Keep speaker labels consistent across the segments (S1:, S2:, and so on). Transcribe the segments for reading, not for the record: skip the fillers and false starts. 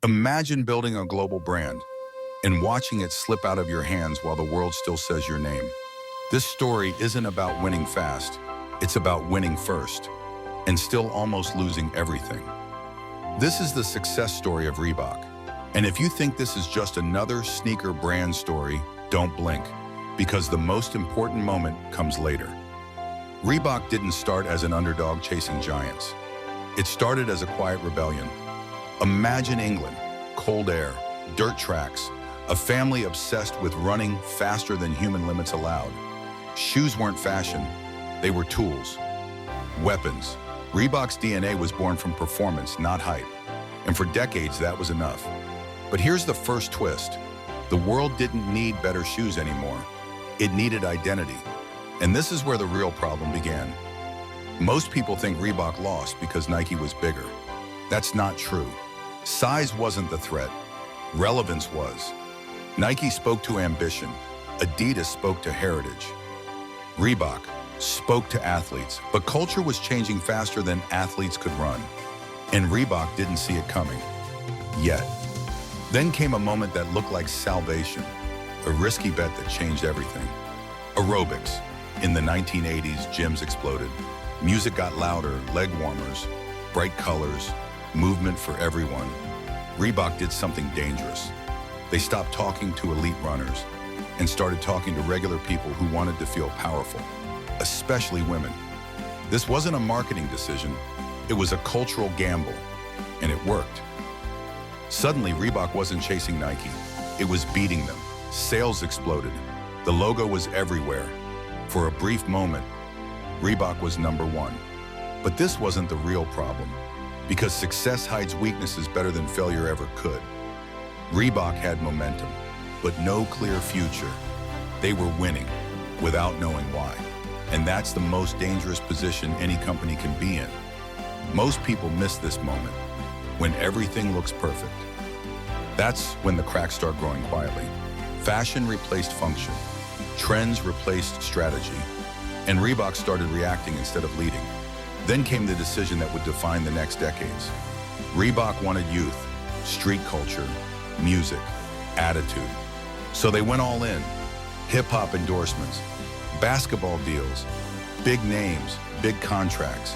S1: Imagine building a global brand and watching it slip out of your hands while the world still says your name. This story isn't about winning fast, it's about winning first and still almost losing everything. This is the success story of Reebok. And if you think this is just another sneaker brand story, don't blink, because the most important moment comes later. Reebok didn't start as an underdog chasing giants. It started as a quiet rebellion. Imagine England, cold air, dirt tracks, a family obsessed with running faster than human limits allowed. Shoes weren't fashion, they were tools, weapons. Reebok's DNA was born from performance, not hype. And for decades, that was enough. But here's the first twist. The world didn't need better shoes anymore. It needed identity. And this is where the real problem began. Most people think Reebok lost because Nike was bigger. That's not true. Size wasn't the threat. Relevance was. Nike spoke to ambition. Adidas spoke to heritage. Reebok spoke to athletes, but culture was changing faster than athletes could run. And Reebok didn't see it coming. Yet. Then came a moment that looked like salvation, a risky bet that changed everything. Aerobics. In the 1980s, gyms exploded. Music got louder, leg warmers, bright colors, movement for everyone. Reebok did something dangerous. They stopped talking to elite runners and started talking to regular people who wanted to feel powerful, especially women. This wasn't a marketing decision, it was a cultural gamble, and it worked. Suddenly, Reebok wasn't chasing Nike, it was beating them. Sales exploded. The logo was everywhere. For a brief moment, Reebok was number one. But this wasn't the real problem, because success hides weaknesses better than failure ever could. Reebok had momentum, but no clear future. They were winning without knowing why. And that's the most dangerous position any company can be in. Most people miss this moment, when everything looks perfect. That's when the cracks start growing quietly. Fashion replaced function. Trends replaced strategy. And Reebok started reacting instead of leading. Then came the decision that would define the next decades. Reebok wanted youth, street culture, music, attitude. So they went all in. Hip-hop endorsements, basketball deals, big names, big contracts.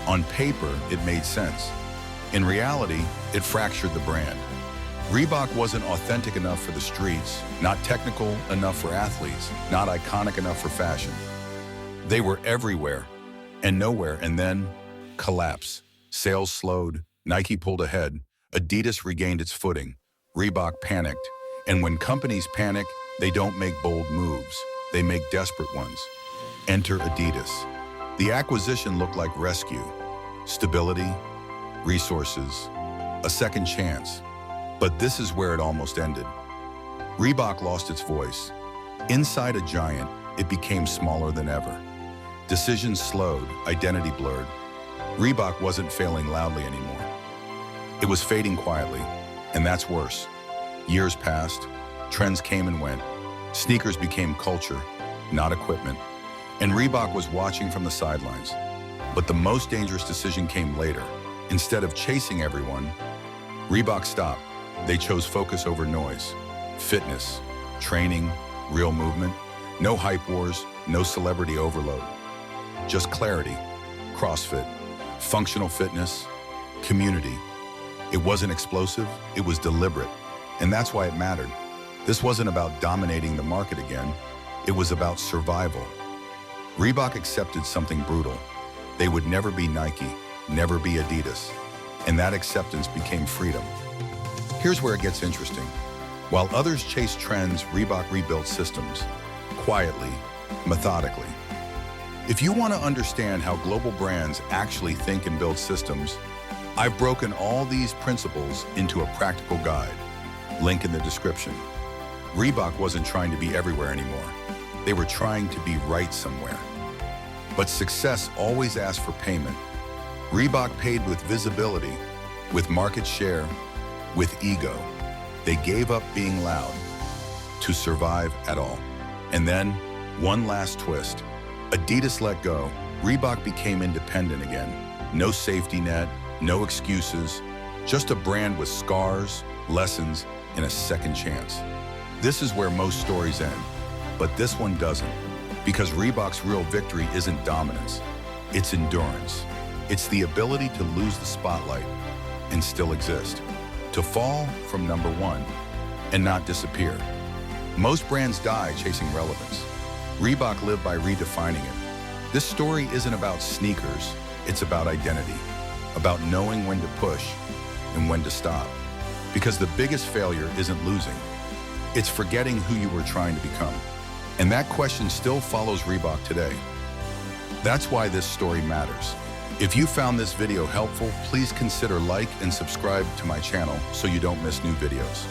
S1: On paper, it made sense. In reality, it fractured the brand. Reebok wasn't authentic enough for the streets, not technical enough for athletes, not iconic enough for fashion. They were everywhere and nowhere, and then collapse. Sales slowed, Nike pulled ahead, Adidas regained its footing, Reebok panicked. And when companies panic, they don't make bold moves, they make desperate ones. Enter Adidas. The acquisition looked like rescue, stability, resources, a second chance. But this is where it almost ended. Reebok lost its voice. Inside a giant, it became smaller than ever. Decisions slowed, identity blurred. Reebok wasn't failing loudly anymore. It was fading quietly, and that's worse. Years passed, trends came and went. Sneakers became culture, not equipment. And Reebok was watching from the sidelines. But the most dangerous decision came later. Instead of chasing everyone, Reebok stopped. They chose focus over noise. Fitness, training, real movement. No hype wars, no celebrity overload. Just clarity, CrossFit, functional fitness, community. It wasn't explosive, it was deliberate. And that's why it mattered. This wasn't about dominating the market again. It was about survival. Reebok accepted something brutal. They would never be Nike, never be Adidas. And that acceptance became freedom. Here's where it gets interesting. While others chased trends, Reebok rebuilt systems, quietly, methodically. If you want to understand how global brands actually think and build systems, I've broken all these principles into a practical guide. Link in the description. Reebok wasn't trying to be everywhere anymore. They were trying to be right somewhere. But success always asks for payment. Reebok paid with visibility, with market share, with ego. They gave up being loud to survive at all. And then, one last twist. Adidas let go. Reebok became independent again. No safety net, no excuses, Just a brand with scars, lessons, and a second chance. This is where most stories end, but this one doesn't. Because Reebok's real victory isn't dominance, it's endurance. It's the ability to lose the spotlight and still exist. To fall from number one and not disappear. Most brands die chasing relevance. Reebok lived by redefining it. This story isn't about sneakers, it's about identity. About knowing when to push and when to stop. Because the biggest failure isn't losing, it's forgetting who you were trying to become. And that question still follows Reebok today. That's why this story matters. If you found this video helpful, please consider like and subscribe to my channel so you don't miss new videos.